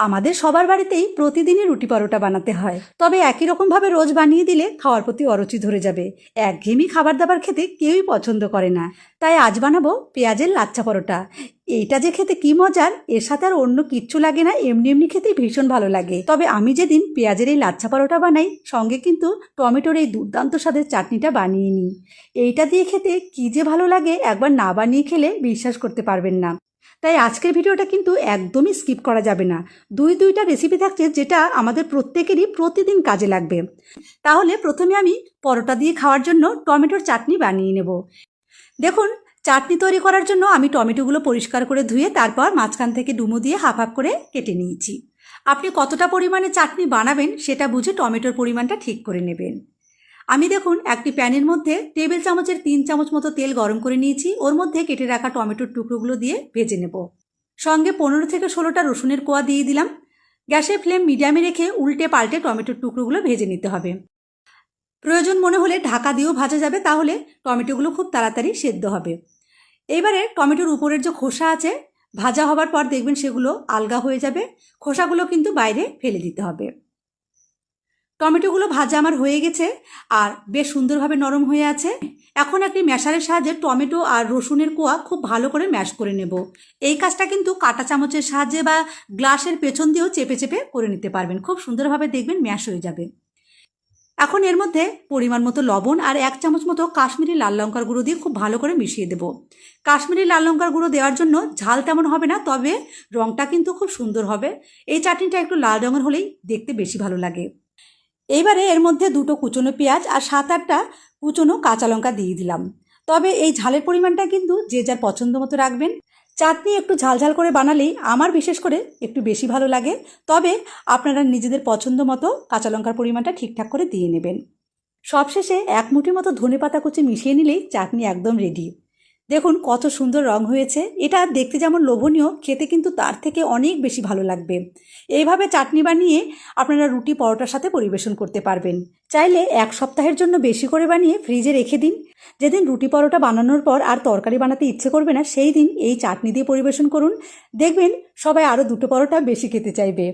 আমাদের সবার বাড়িতেই প্রতিদিনই রুটি পরোটা বানাতে হয়, তবে একই রকমভাবে রোজ বানিয়ে দিলে খাওয়ার প্রতি অরুচি ধরে যাবে। একঘেয়েমি খাবার দাবার খেতে কেউই পছন্দ করে না। তাই আজ বানাবো পেঁয়াজের লাচ্ছা পরোটা। এইটা যে খেতে কি মজার, এর সাথে আর অন্য কিচ্ছু লাগে না, এমনি এমনি খেতেই ভীষণ ভালো লাগে। তবে আমি যেদিন পেঁয়াজের এই লাচ্ছা পরোটা বানাই, সঙ্গে কিন্তু টমেটোর এই দুর্দান্ত স্বাদের চাটনিটা বানিয়ে নিই। এইটা দিয়ে খেতে কি যে ভালো লাগে, একবার না বানিয়ে খেলে বিশ্বাস করতে পারবেন না। তাই আজকের ভিডিওটা কিন্তু একদমই স্কিপ করা যাবে না। দুইটা রেসিপি থাকছে যেটা আমাদের প্রত্যেকেরই প্রতিদিন কাজে লাগবে। তাহলে প্রথমে আমি পরোটা দিয়ে খাওয়ার জন্য টমেটোর চাটনি বানিয়ে নেব। দেখুন, চাটনি তৈরি করার জন্য আমি টমেটোগুলো পরিষ্কার করে ধুয়ে তারপর মাঝখান থেকে ডুমো দিয়ে হাফ হাফ করে কেটে নিয়েছি। আপনি কতটা পরিমাণে চাটনি বানাবেন সেটা বুঝে টমেটোর পরিমাণটা ঠিক করে নেবেন। আমি দেখুন একটি প্যানের মধ্যে টেবিল চামচের 3 চামচ মতো তেল গরম করে নিয়েছি। ওর মধ্যে কেটে রাখা টমেটোর টুকরোগুলো দিয়ে ভেজে নেব। সঙ্গে 15 থেকে 16টা রসুনের কোয়া দিয়ে দিলাম। গ্যাসের ফ্লেম মিডিয়ামে রেখে উল্টে পাল্টে টমেটোর টুকরোগুলো ভেজে নিতে হবে। প্রয়োজন মনে হলে ঢাকা দিয়েও ভাজা যাবে, তাহলে টমেটোগুলো খুব তাড়াতাড়ি সেদ্ধ হবে। এইবারে টমেটোর উপরের যে খোসা আছে, ভাজা হবার পর দেখবেন সেগুলো আলগা হয়ে যাবে। খোসাগুলো কিন্তু বাইরে ফেলে দিতে হবে। টমেটোগুলো ভাজা আমার হয়ে গেছে আর বেশ সুন্দরভাবে নরম হয়ে আছে। এখন একটি ম্যাশারের সাহায্যে টমেটো আর রসুনের কোয়া খুব ভালো করে ম্যাশ করে নেব। এই কাজটা কিন্তু কাঁটা চামচের সাহায্যে বা গ্লাসের পেছন দিয়েও চেপে চেপে করে নিতে পারবেন। খুব সুন্দরভাবে দেখবেন ম্যাশ হয়ে যাবে। এখন এর মধ্যে পরিমাণ মতো লবণ আর 1 চামচ মতো কাশ্মীরি লাল লঙ্কার গুঁড়ো দিয়ে খুব ভালো করে মিশিয়ে দেব। কাশ্মীরি লাল লঙ্কার গুঁড়ো দেওয়ার জন্য ঝাল তেমন হবে না, তবে রঙটা কিন্তু খুব সুন্দর হবে। এই চাটনিটা একটু লাল রঙের হলেই দেখতে বেশি ভালো লাগে। এইবারে এর মধ্যে 2টো কুচনো পেঁয়াজ আর 7-8টা কুচনো কাঁচা লঙ্কা দিয়ে দিলাম। তবে এই ঝালের পরিমাণটা কিন্তু যে যার পছন্দ মতো রাখবেন। চাটনি একটু ঝালঝাল করে বানালেই আমার বিশেষ করে একটু বেশি ভালো লাগে। তবে আপনারা নিজেদের পছন্দ মতো কাঁচা লঙ্কার পরিমাণটা ঠিকঠাক করে দিয়ে নেবেন। সবশেষে 1 মুঠি মতো ধনেপাতা কুচি মিশিয়ে নিলেই চাটনি একদম রেডি। দেখুন কত সুন্দর রং হয়েছে। এটা দেখতে যেমন লোভনীয়, খেতে কিন্তু তার থেকে অনেক বেশি ভালো লাগবে। এইভাবে চাটনি বানিয়ে আপনারা রুটি পরোটার সাথে পরিবেশন করতে পারবেন। চাইলে 1 সপ্তাহের জন্য বেশি করে বানিয়ে ফ্রিজে রেখে দিন। যেদিন রুটি পরোটা বানানোর পর আর তরকারি বানাতে ইচ্ছে করবে না, সেই দিন এই চাটনি দিয়ে পরিবেশন করুন। দেখবেন সবাই আরও 2টো পরোটা বেশি খেতে চাইবে।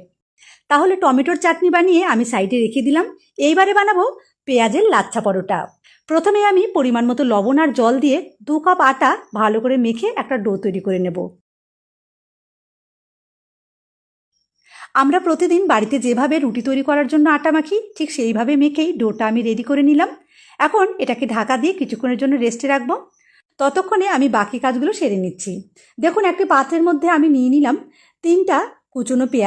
তাহলে টমেটোর চাটনি বানিয়ে আমি সাইডে রেখে দিলাম। এইবারে বানাবো পেঁয়াজের লাচ্ছা পরোটা। প্রথমে আমি পরিমাণ মতো লবণ আর জল দিয়ে 2 কাপ আটা ভালো করে মেখে একটা ডো তৈরি করে নেব। আমরা প্রতিদিন বাড়িতে যেভাবে রুটি তৈরি করার জন্য আটা মাখি, ঠিক সেইভাবে মেখেই ডোটা আমি রেডি করে নিলাম। এখন এটাকে ঢাকা দিয়ে কিছুক্ষণের জন্য রেস্টে রাখবো। ততক্ষণে আমি বাকি কাজগুলো সেরে নিচ্ছি। দেখুন একটি পাত্রের মধ্যে আমি নিয়ে নিলাম 3টা কুচনো পেঁয়াজ,